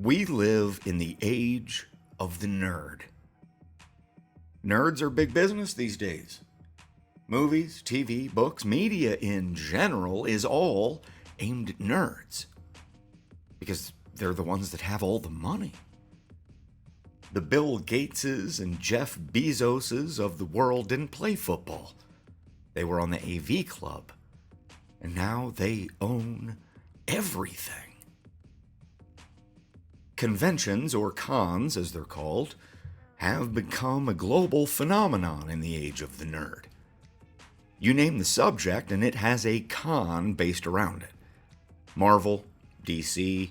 We live in the age of the nerd. Nerds are big business these days. Movies, TV, books, media in general is all aimed at nerds. Because they're the ones that have all the money. The Bill Gateses and Jeff Bezoses of the world didn't play football. They were on the AV Club. And now they own everything. Conventions, or cons as they're called, have become a global phenomenon in the age of the nerd. You name the subject and it has a con based around it. Marvel, DC,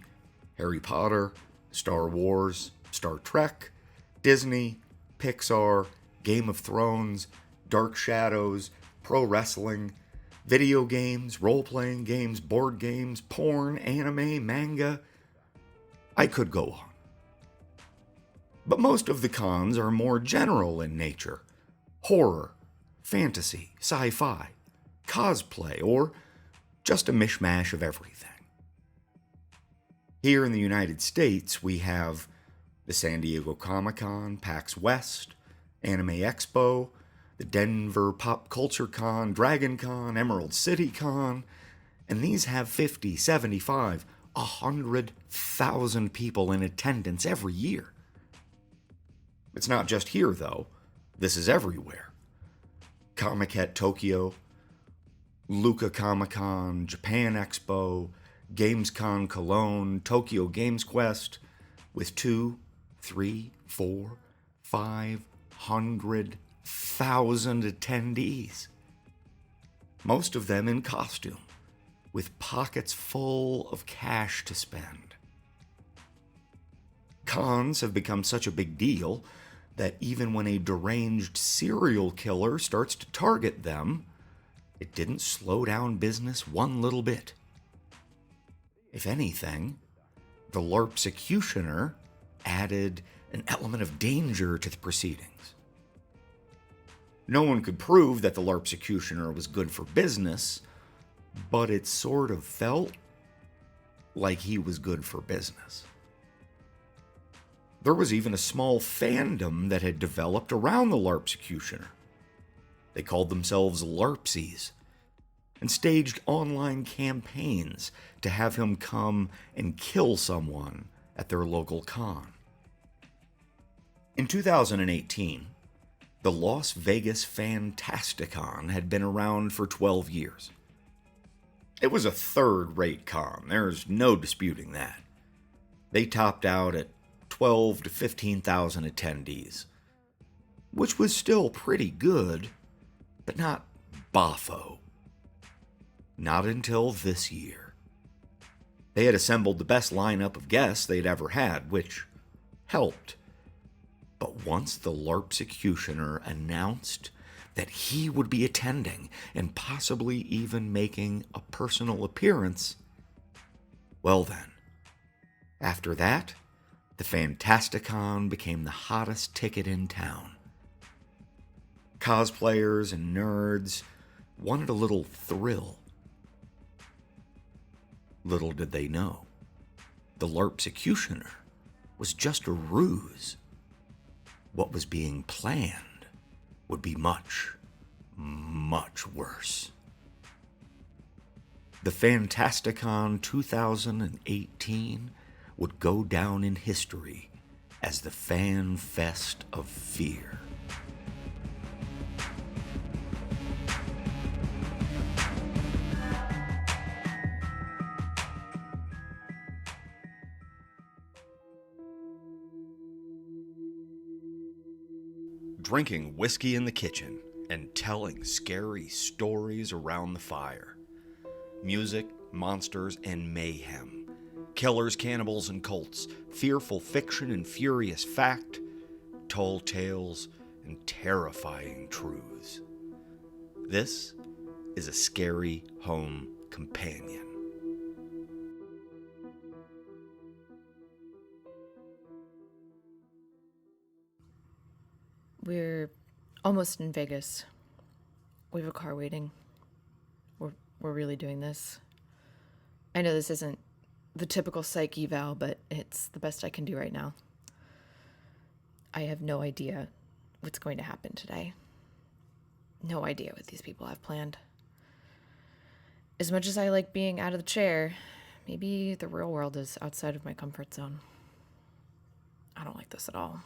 Harry Potter, Star Wars, Star Trek, Disney, Pixar, Game of Thrones, Dark Shadows, pro wrestling, video games, role-playing games, board games, porn, anime, manga. I could go on. But most of the cons are more general in nature. Horror, fantasy, sci-fi, cosplay, or just a mishmash of everything. Here in the United States, we have the San Diego Comic-Con, PAX West, Anime Expo, the Denver Pop Culture Con, Dragon Con, Emerald City Con, and these have 50, 75, 100,000 people in attendance every year. It's not just here, though. This is everywhere. Comic-Con Tokyo, Lucca Comic-Con, Japan Expo, Gamescom Cologne, Tokyo Games Quest, with 2, 3, 4, 500,000 attendees. Most of them in costume, with pockets full of cash to spend. Cons have become such a big deal that even when a deranged serial killer starts to target them, it didn't slow down business one little bit. If anything, the LARPsecutioner added an element of danger to the proceedings. No one could prove that the LARPsecutioner was good for business, but it sort of felt like he was good for business. There was even a small fandom that had developed around the LARPsecutioner. They called themselves LARPsies and staged online campaigns to have him come and kill someone at their local con. In 2018, the Las Vegas Fantasticon had been around for 12 years. It was a third-rate con, there's no disputing that. They topped out at 12 to 15,000 attendees, which was still pretty good, but not boffo. Not until this year. They had assembled the best lineup of guests they'd ever had, which helped. But once the LARPsecutioner announced that he would be attending and possibly even making a personal appearance, well then, after that, the Fantasticon became the hottest ticket in town. Cosplayers and nerds wanted a little thrill. Little did they know, the LARPsecutioner was just a ruse. What was being planned would be much, much worse. The Fantasticon 2018 would go down in history as the Fanfest of Fear. Drinking whiskey in the kitchen and telling scary stories around the fire. Music, monsters, and mayhem. Killers, cannibals, and cults, fearful fiction and furious fact, tall tales, and terrifying truths. This is a scary home companion. We're almost in Vegas. We have a car waiting. We're really doing this. I know this isn't the typical psych eval, but it's the best I can do right now. I have no idea what's going to happen today. No idea what these people have planned. As much as I like being out of the chair, maybe the real world is outside of my comfort zone. I don't like this at all.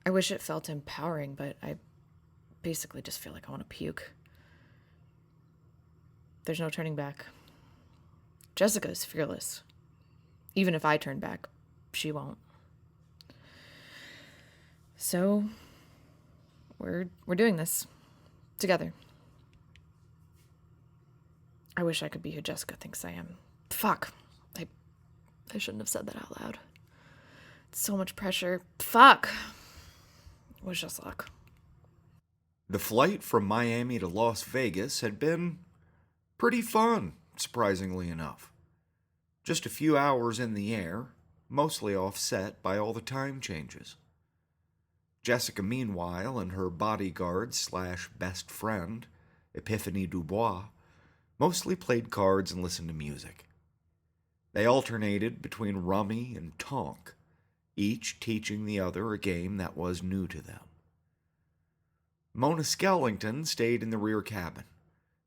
I wish it felt empowering, but I basically just feel like I want to puke. There's no turning back. Jessica's fearless. Even if I turn back, she won't. So, we're doing this. Together. I wish I could be who Jessica thinks I am. Fuck. I shouldn't have said that out loud. It's so much pressure. Fuck. Wish us luck. The flight from Miami to Las Vegas had been pretty fun, surprisingly enough. Just a few hours in the air, mostly offset by all the time changes. Jessica, meanwhile, and her bodyguard/best friend, Epiphanie Dubois, mostly played cards and listened to music. They alternated between rummy and tonk, each teaching the other a game that was new to them. Mona Skellington stayed in the rear cabin,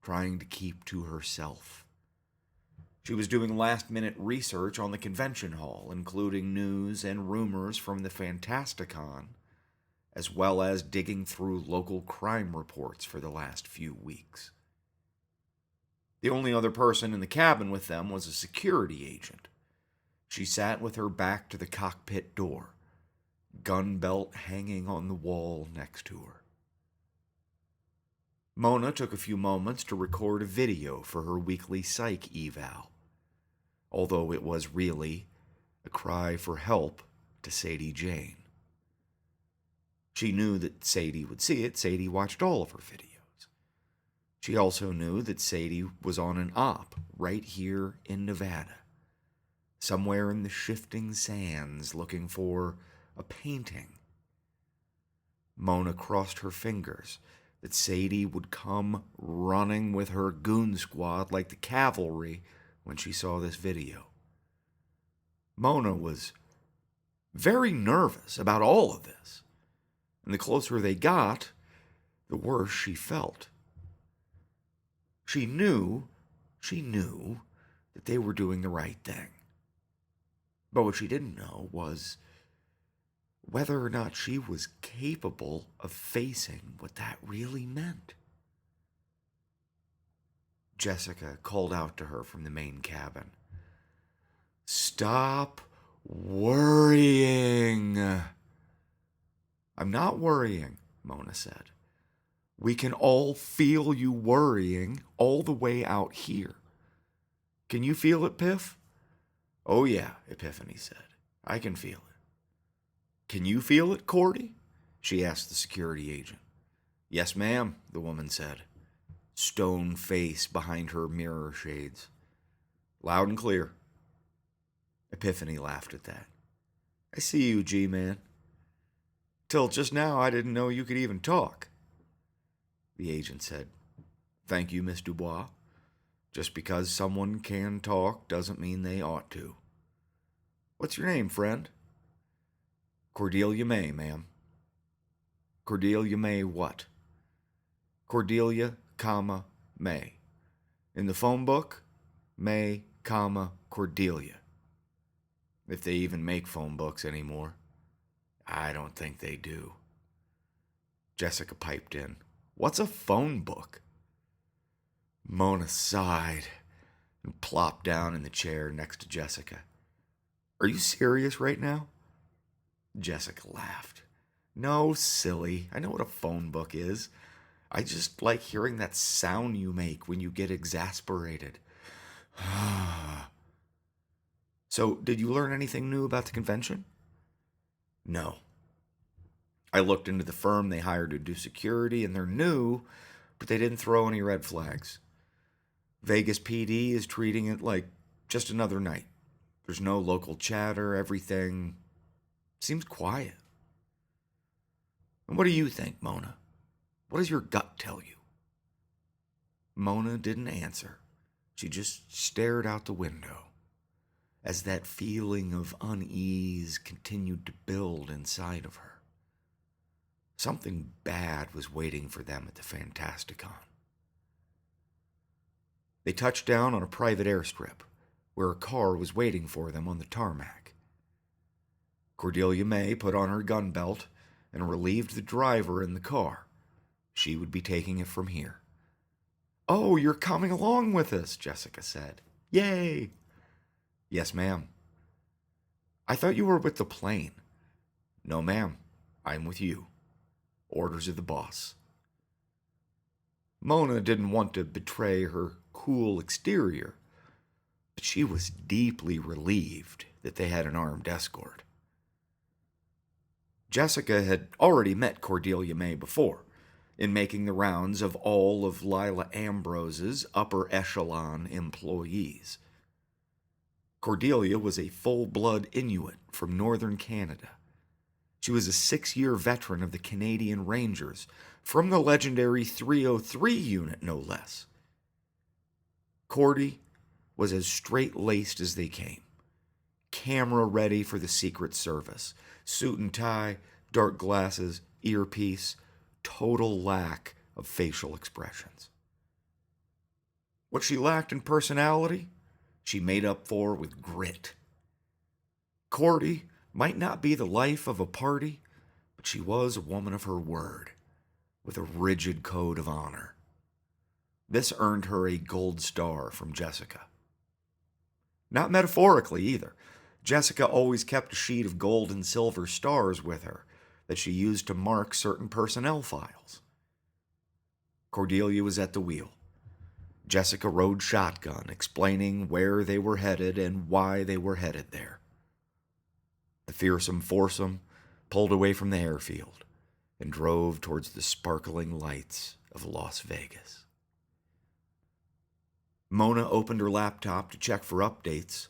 trying to keep to herself. She was doing last-minute research on the convention hall, including news and rumors from the Fantasticon, as well as digging through local crime reports for the last few weeks. The only other person in the cabin with them was a security agent. She sat with her back to the cockpit door, gun belt hanging on the wall next to her. Mona took a few moments to record a video for her weekly psych eval, although it was really a cry for help to Sadie Jane. She knew that Sadie would see it. Sadie watched all of her videos. She also knew that Sadie was on an op right here in Nevada, somewhere in the shifting sands looking for a painting. Mona crossed her fingers that Sadie would come running with her goon squad like the cavalry when she saw this video. Mona was very nervous about all of this, and the closer they got, the worse she felt. She knew that they were doing the right thing. But what she didn't know was whether or not she was capable of facing what that really meant. Jessica called out to her from the main cabin. "Stop worrying." "I'm not worrying," Mona said. "We can all feel you worrying all the way out here. Can you feel it, Piff?" "Oh yeah," Epiphany said. "I can feel it." "Can you feel it, Cordy?" she asked the security agent. "Yes, ma'am," the woman said, stone face behind her mirror shades. "Loud and clear." Epiphany laughed at that. "I see you, G-Man. Till just now, I didn't know you could even talk." The agent said, "Thank you, Miss Dubois. Just because someone can talk doesn't mean they ought to. What's your name, friend?" "Cordelia May, ma'am." "Cordelia May what?" "Cordelia, May. In the phone book, May, Cordelia. If they even make phone books anymore. I don't think they do." Jessica piped in, "What's a phone book?" Mona sighed and plopped down in the chair next to Jessica. "Are you serious right now?" Jessica laughed. "No, silly. I know what a phone book is. I just like hearing that sound you make when you get exasperated." "So, did you learn anything new about the convention?" "No. I looked into the firm they hired to do security, and they're new, but they didn't throw any red flags. Vegas PD is treating it like just another night. There's no local chatter, everything seems quiet." "And what do you think, Mona? What does your gut tell you?" Mona didn't answer, She just stared out the window as that feeling of unease continued to build inside of her. Something bad was waiting for them at the Fantasticon. They touched down on a private airstrip, where a car was waiting for them on the tarmac. Cordelia May put on her gun belt and relieved the driver in the car. She would be taking it from here. "Oh, you're coming along with us," Jessica said. "Yay!" "Yes, ma'am." "I thought you were with the plane." "No, ma'am. I'm with you. Orders of the boss." Mona didn't want to betray her cool exterior, but she was deeply relieved that they had an armed escort. Jessica had already met Cordelia May before, in making the rounds of all of Lila Ambrose's upper echelon employees. Cordelia was a full-blood Inuit from northern Canada. She was a 6-year veteran of the Canadian Rangers, from the legendary 303 unit, no less. Cordy was as straight-laced as they came, camera-ready for the Secret Service, suit and tie, dark glasses, earpiece, total lack of facial expressions. What she lacked in personality, she made up for with grit. Cordy might not be the life of a party, but she was a woman of her word, with a rigid code of honor. This earned her a gold star from Jessica. Not metaphorically either. Jessica always kept a sheet of gold and silver stars with her that she used to mark certain personnel files. Cordelia was at the wheel. Jessica rode shotgun, explaining where they were headed and why they were headed there. The fearsome foursome pulled away from the airfield and drove towards the sparkling lights of Las Vegas. Mona opened her laptop to check for updates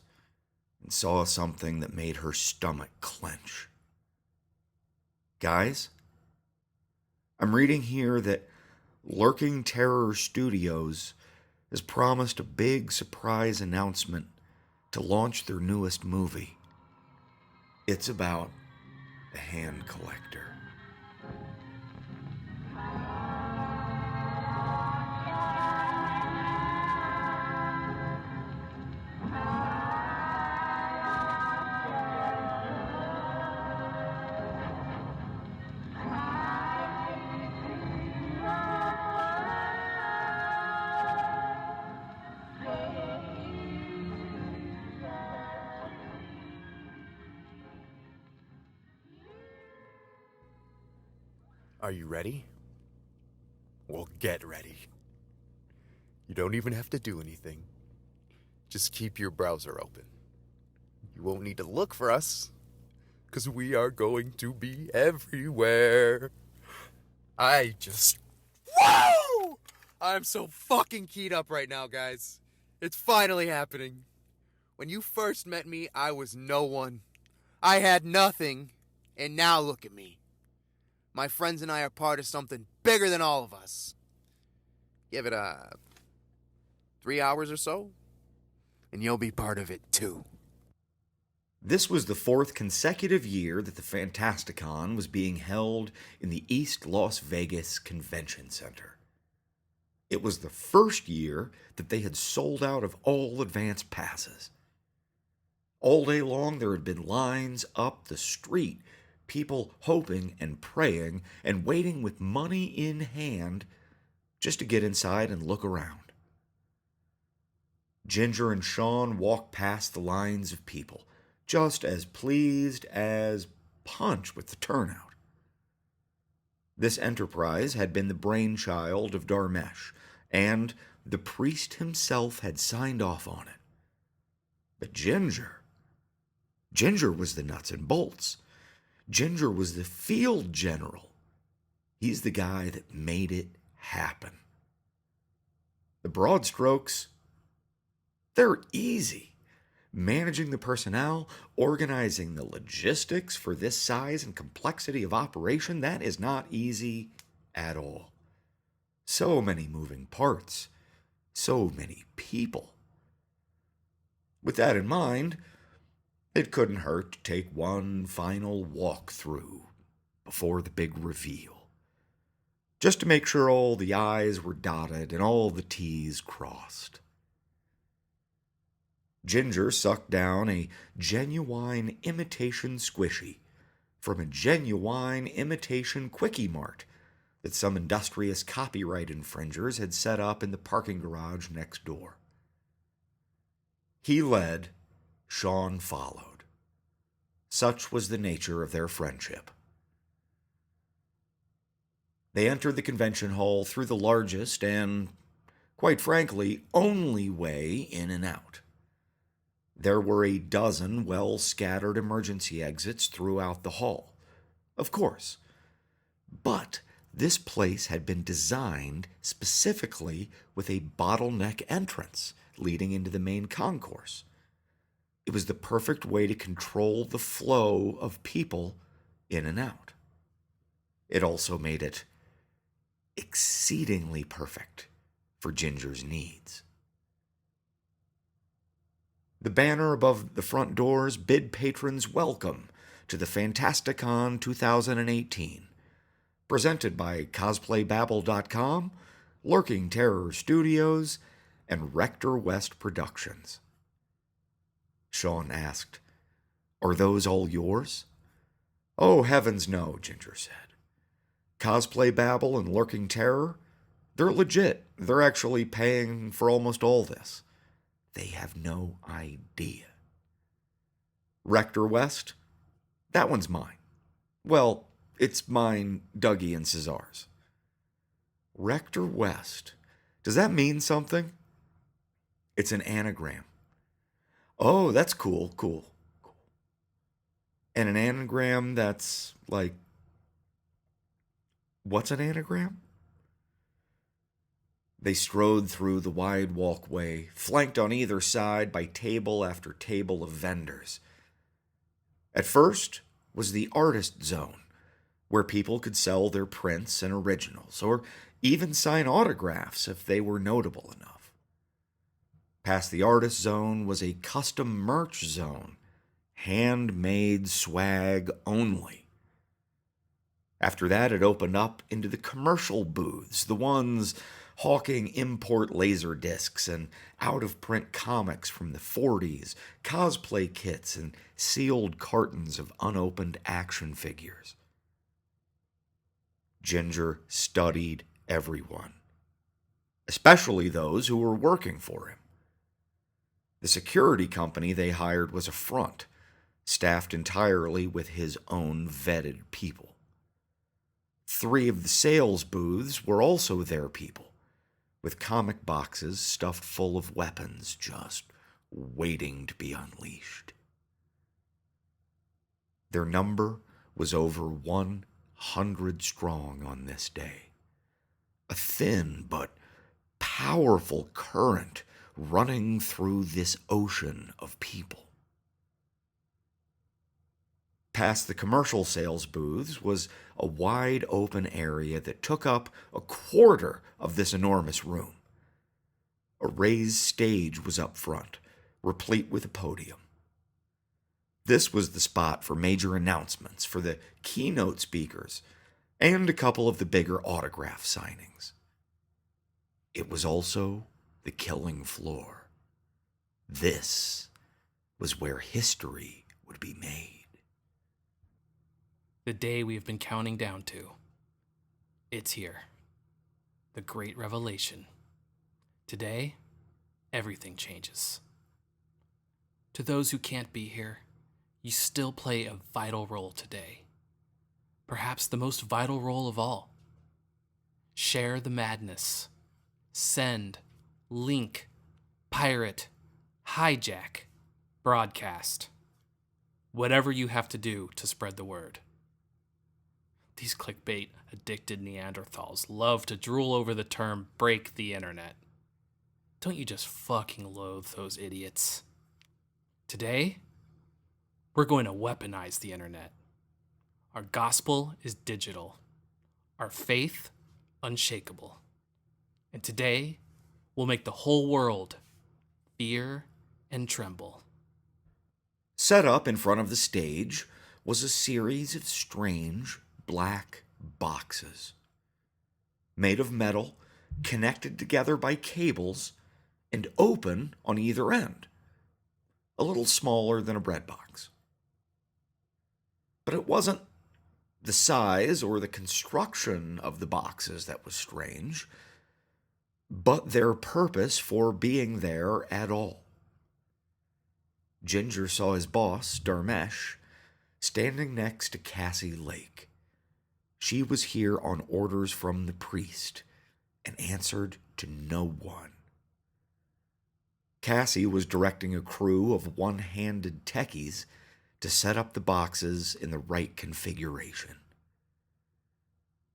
and saw something that made her stomach clench. "Guys, I'm reading here that Lurking Terror Studios has promised a big surprise announcement to launch their newest movie. It's about the Hand Collector." Are you ready? Well, get ready. You don't even have to do anything. Just keep your browser open. You won't need to look for us, because we are going to be everywhere. Woo! I'm so fucking keyed up right now, guys. It's finally happening. When you first met me, I was no one. I had nothing, and now look at me. My friends and I are part of something bigger than all of us. Give it 3 hours or so, and you'll be part of it too. This was the 4th consecutive year that the Fantasticon was being held in the East Las Vegas Convention Center. It was the first year that they had sold out of all advance passes. All day long there had been lines up the street, people hoping and praying and waiting with money in hand just to get inside and look around. Ginger and Sean walked past the lines of people, just as pleased as punch with the turnout. This enterprise had been the brainchild of Dharmesh, and the priest himself had signed off on it. But Ginger was the nuts and bolts. Ginger was the field general. He's the guy that made it happen. The broad strokes, they're easy. Managing the personnel, organizing the logistics for this size and complexity of operation, that is not easy at all. So many moving parts, so many people. With that in mind, it couldn't hurt to take one final walk through before the big reveal, just to make sure all the I's were dotted and all the T's crossed. Ginger sucked down a genuine imitation squishy from a genuine imitation Quickie Mart that some industrious copyright infringers had set up in the parking garage next door. He led, Sean followed. Such was the nature of their friendship. They entered the convention hall through the largest and, quite frankly, only way in and out. There were a dozen well-scattered emergency exits throughout the hall, of course. But this place had been designed specifically with a bottleneck entrance leading into the main concourse. It was the perfect way to control the flow of people in and out. It also made it exceedingly perfect for Ginger's needs. The banner above the front doors bid patrons welcome to the Fantasticon 2018, presented by CosplayBabble.com, Lurking Terror Studios, and Rector West Productions. Sean asked, "Are those all yours?" "Oh, heavens no," Ginger said. "Cosplay Babble and Lurking Terror, they're legit. They're actually paying for almost all this. They have no idea. Rector West, that one's mine. Well, it's mine, Dougie, and Cesar's." Rector West, does that mean something? It's an anagram. Oh, that's cool. And an anagram that's like, what's an anagram? They strode through the wide walkway, flanked on either side by table after table of vendors. At first was the artist zone, where people could sell their prints and originals, or even sign autographs if they were notable enough. Past the artist zone was a custom merch zone, handmade swag only. After that, it opened up into the commercial booths, the ones hawking import laser discs and out-of-print comics from the 40s, cosplay kits, and sealed cartons of unopened action figures. Ginger studied everyone, especially those who were working for him. The security company they hired was a front, staffed entirely with his own vetted people. 3 of the sales booths were also their people, with comic boxes stuffed full of weapons just waiting to be unleashed. Their number was over 100 strong on this day. A thin but powerful current running through this ocean of people. Past the commercial sales booths was a wide open area that took up a quarter of this enormous room. A raised stage was up front, replete with a podium. This was the spot for major announcements, for the keynote speakers, and a couple of the bigger autograph signings. It was also the killing floor. This was where history would be made. The day we have been counting down to. It's here. The great revelation. Today, everything changes. To those who can't be here, you still play a vital role today. Perhaps the most vital role of all. Share the madness. Send, link, pirate, hijack, broadcast. Whatever you have to do to spread the word. These clickbait-addicted Neanderthals love to drool over the term break the internet. Don't you just fucking loathe those idiots? Today, we're going to weaponize the internet. Our gospel is digital. Our faith, unshakable. And today, we'll make the whole world fear and tremble. Set up in front of the stage was a series of strange black boxes. Made of metal, connected together by cables, and open on either end. A little smaller than a bread box. But it wasn't the size or the construction of the boxes that was strange, but their purpose for being there at all. Ginger saw his boss, Dharmesh, standing next to Cassie Lake. She was here on orders from the priest and answered to no one. Cassie was directing a crew of one-handed techies to set up the boxes in the right configuration.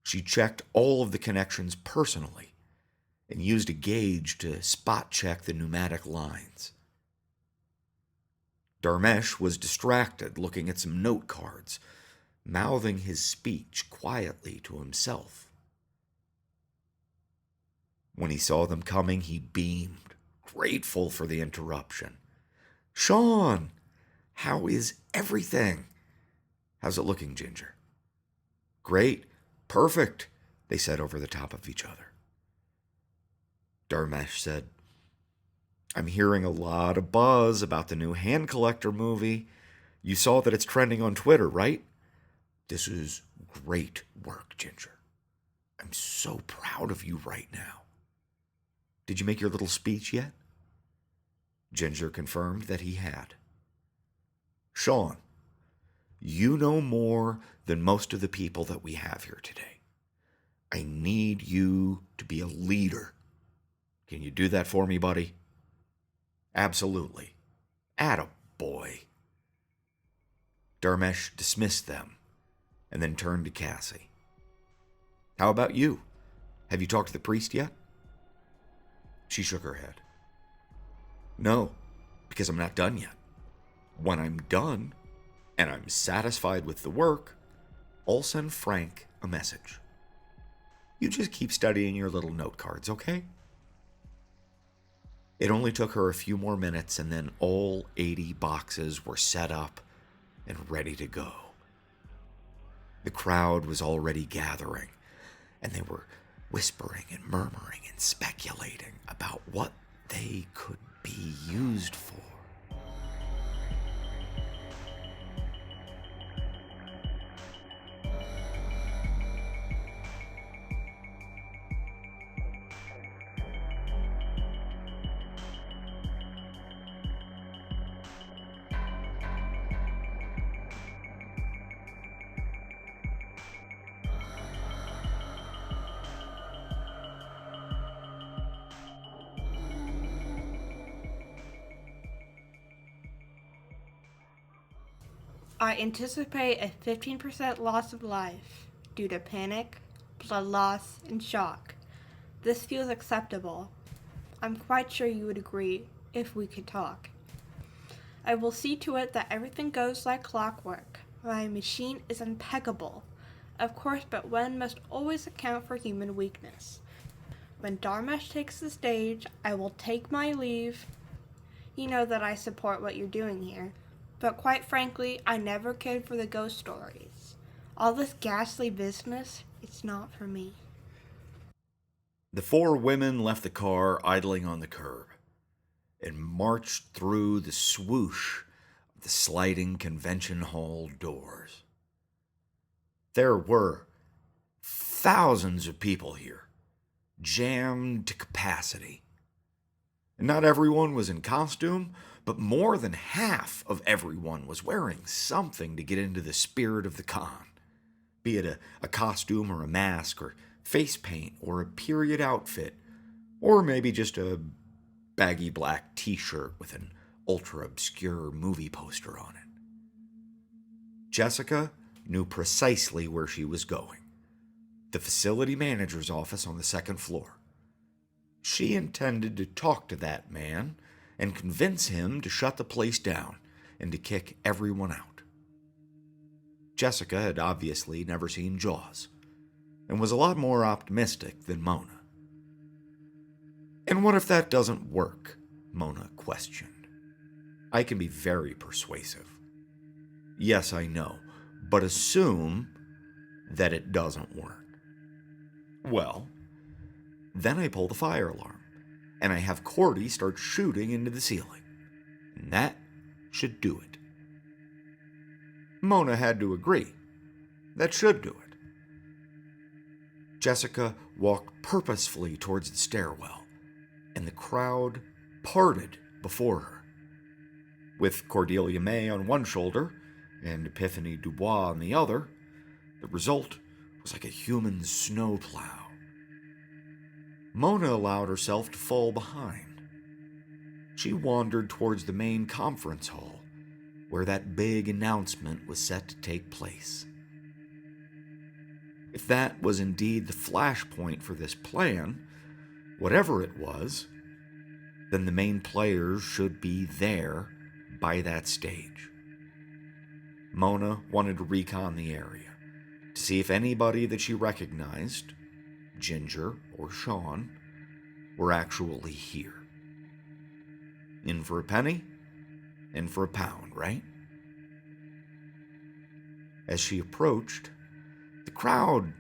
She checked all of the connections personally and used a gauge to spot-check the pneumatic lines. Dharmesh was distracted looking at some note cards, mouthing his speech quietly to himself. When he saw them coming, he beamed, grateful for the interruption. "Sean, how is everything?" "How's it looking, Ginger?" "Great, perfect," they said over the top of each other. Dharmesh said, "I'm hearing a lot of buzz about the new Hand Collector movie. You saw that it's trending on Twitter, right? This is great work, Ginger. I'm so proud of you right now. Did you make your little speech yet?" Ginger confirmed that he had. "Sean, you know more than most of the people that we have here today. I need you to be a leader. Can you do that for me, buddy?" "Absolutely. Attaboy." Dharmesh dismissed them and then turned to Cassie. "How about you? Have you talked to the priest yet?" She shook her head. "No, because I'm not done yet. When I'm done, and I'm satisfied with the work, I'll send Frank a message. You just keep studying your little note cards, okay?" It only took her a few more minutes, and then all 80 boxes were set up and ready to go. The crowd was already gathering, and they were whispering and murmuring and speculating about what they could be used for. I anticipate a 15% loss of life due to panic, blood loss, and shock. This feels acceptable. I'm quite sure you would agree if we could talk. I will see to it that everything goes like clockwork. My machine is impeccable. Of course, but one must always account for human weakness. When Dharmesh takes the stage, I will take my leave. You know that I support what you're doing here. But quite frankly, I never cared for the ghost stories. All this ghastly business, it's not for me. The four women left the car idling on the curb and marched through the swoosh of the sliding convention hall doors. There were thousands of people here, jammed to capacity. And not everyone was in costume, but more than half of everyone was wearing something to get into the spirit of the con, be it a costume or a mask or face paint or a period outfit, or maybe just a baggy black t-shirt with an ultra-obscure movie poster on it. Jessica knew precisely where she was going, the facility manager's office on the second floor. She intended to talk to that man and convince him to shut the place down and to kick everyone out. Jessica had obviously never seen Jaws and was a lot more optimistic than Mona. "And what if that doesn't work?" Mona questioned. I can be very persuasive. Yes, I know, but assume that it doesn't work. Well, then I pull the fire alarm, and I have Cordy start shooting into the ceiling. And that should do it. Mona had to agree. That should do it. Jessica walked purposefully towards the stairwell, and the crowd parted before her. With Cordelia May on one shoulder and Epiphany Dubois on the other, the result was like a human snowplow. Mona allowed herself to fall behind. She wandered towards the main conference hall, where that big announcement was set to take place. If that was indeed the flashpoint for this plan, whatever it was, then the main players should be there by that stage. Mona wanted to recon the area to see if anybody that she recognized, Ginger or Sean, were actually here. In for a penny, in for a pound, right? As she approached, the crowd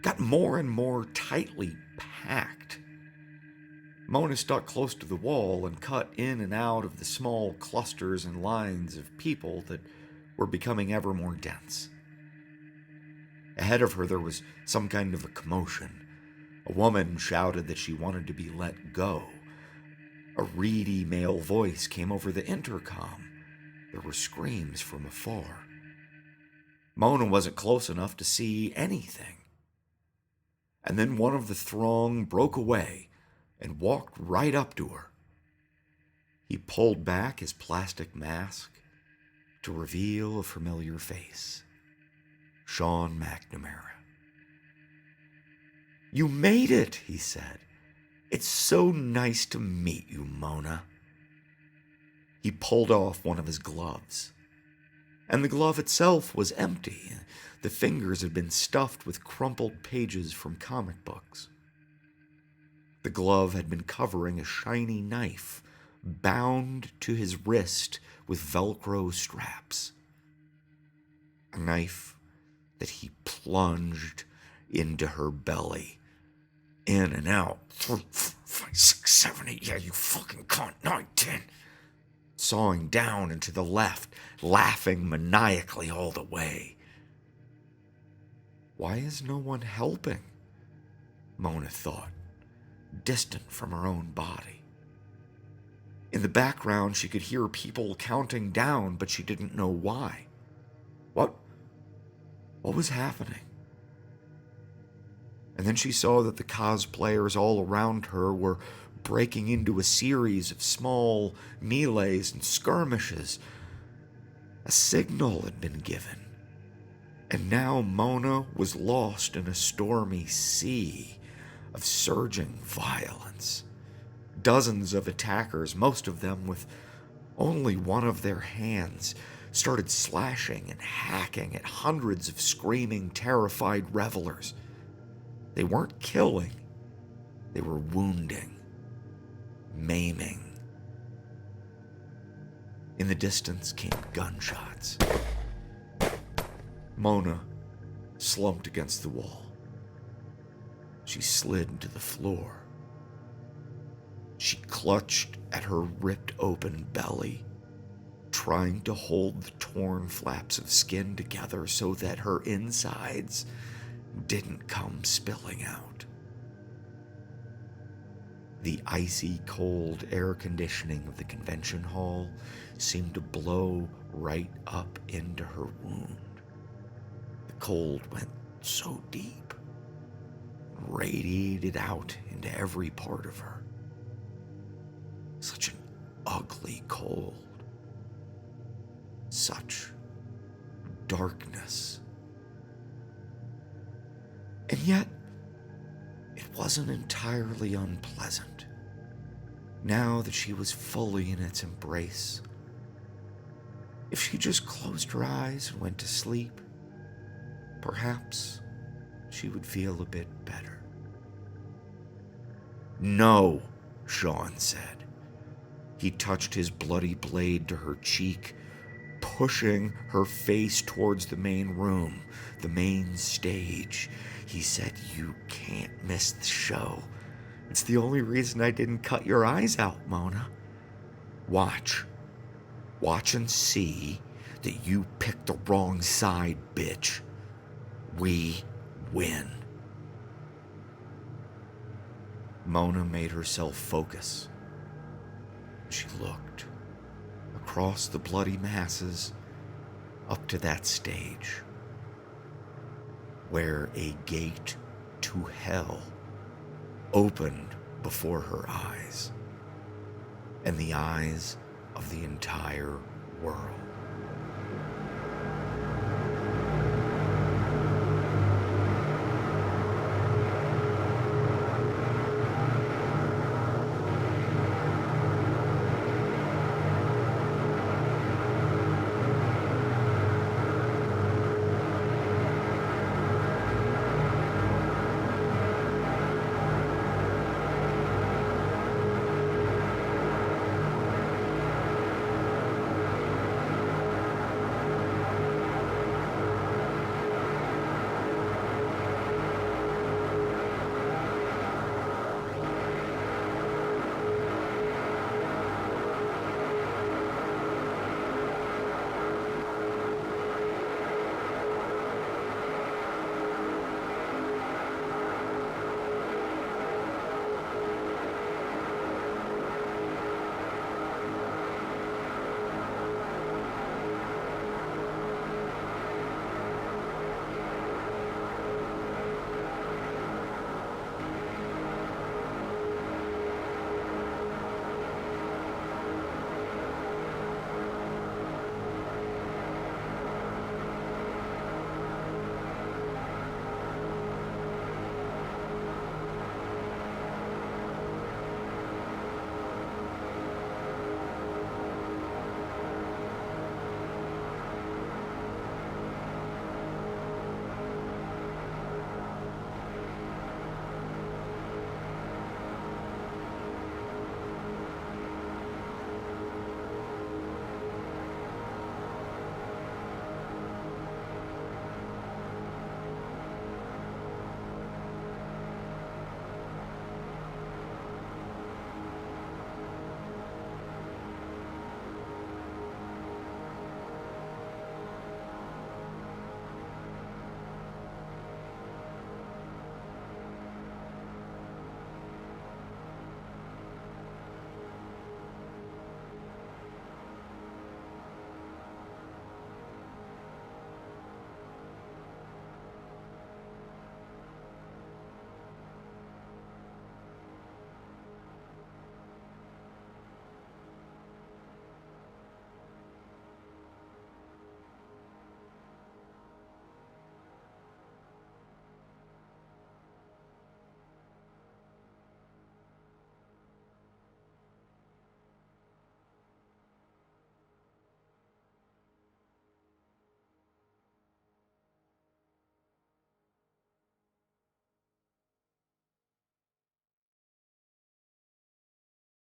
got more and more tightly packed. Mona stuck close to the wall and cut in and out of the small clusters and lines of people that were becoming ever more dense. Ahead of her there was some kind of a commotion. A woman shouted that she wanted to be let go. A reedy male voice came over the intercom. There were screams from afar. Mona wasn't close enough to see anything. And then one of the throng broke away and walked right up to her. He pulled back his plastic mask to reveal a familiar face. Sean McNamara. "You made it," he said. "It's so nice to meet you, Mona." He pulled off one of his gloves, and the glove itself was empty. The fingers had been stuffed with crumpled pages from comic books. The glove had been covering a shiny knife, bound to his wrist with Velcro straps. A knife that he plunged into her belly. In and out. 3, 4, 5, 6, 7, 8. Yeah, you fucking cunt. 9, 10. Sawing down and to the left, laughing maniacally all the way. Why is no one helping? Mona thought, distant from her own body. In the background, she could hear people counting down, but she didn't know why. What was happening? And then she saw that the cosplayers all around her were breaking into a series of small melees and skirmishes. A signal had been given, and now Mona was lost in a stormy sea of surging violence. Dozens of attackers, most of them with only one of their hands, started slashing and hacking at hundreds of screaming, terrified revelers. They weren't killing, they were wounding, maiming. In the distance came gunshots. Mona slumped against the wall. She slid to the floor. She clutched at her ripped open belly, trying to hold the torn flaps of skin together so that her insides didn't come spilling out. The icy cold air conditioning of the convention hall seemed to blow right up into her wound. The cold went so deep, radiated out into every part of her. Such an ugly cold. Such darkness. And yet, it wasn't entirely unpleasant. Now that she was fully in its embrace, if she just closed her eyes and went to sleep, perhaps she would feel a bit better. "No," Sean said. He touched his bloody blade to her cheek, pushing her face towards the main room, the main stage. He said, "You can't miss the show. It's the only reason I didn't cut your eyes out, Mona. Watch. Watch and see that you picked the wrong side, bitch. We win." Mona made herself focus. She looked across the bloody masses up to that stage, where a gate to hell opened before her eyes and the eyes of the entire world.